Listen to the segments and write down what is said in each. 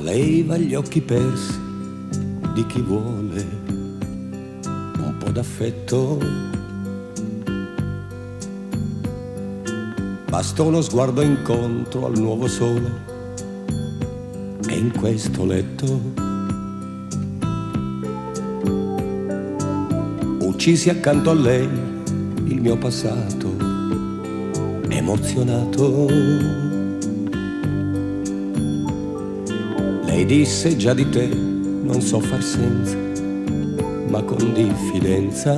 lei va agli occhi persi di chi vuole un po' d'affetto. Basta uno sguardo incontro al nuovo sole e in questo letto, uccisi accanto a lei il mio passato emozionato. Lei disse già di te non so far senza, ma con diffidenza.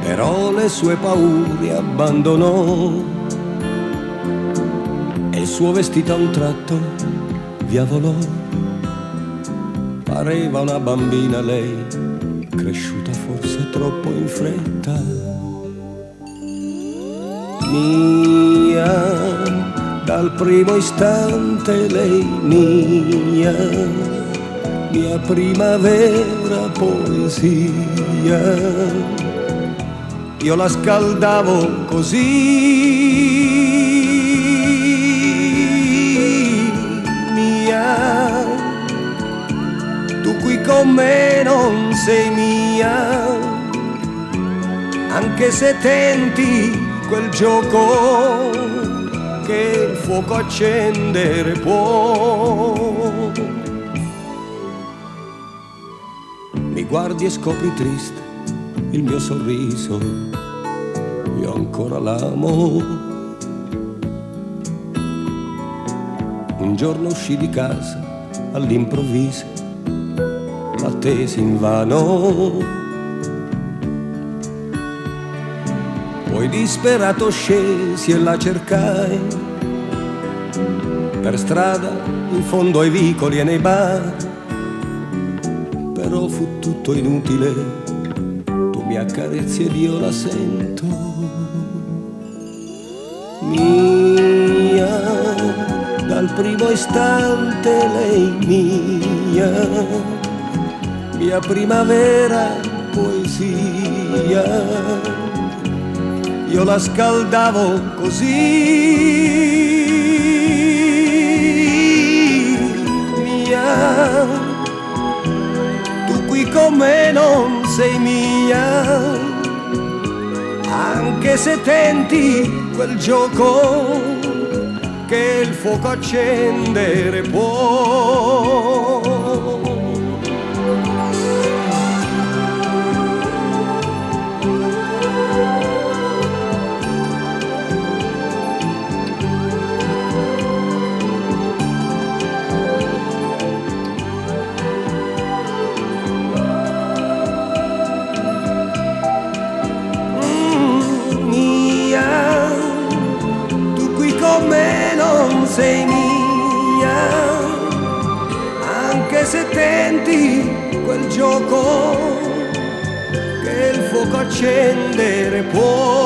Però le sue paure abbandonò e il suo vestito a un tratto via volò. Pareva una bambina lei, cresciuta forse troppo in fretta. Mia, dal primo istante lei mia primavera poesia. Io la scaldavo così, mia, tu qui con me non sei mia, anche se tenti quel gioco che il fuoco accendere può. Mi guardi e scopri triste il mio sorriso, io ancora l'amo. Un giorno uscì di casa all'improvviso, l'attesi invano. Poi disperato scesi e la cercai per strada, in fondo ai vicoli e nei bar. Però fu tutto inutile, tu mi accarezzi ed io la sento. Mia, dal primo istante lei mia primavera poesia. Io la scaldavo così, mia, tu qui con me non sei mia, anche se tenti quel gioco che il fuoco accendere può. Sei mia, anche se tenti quel gioco che il fuoco accendere può.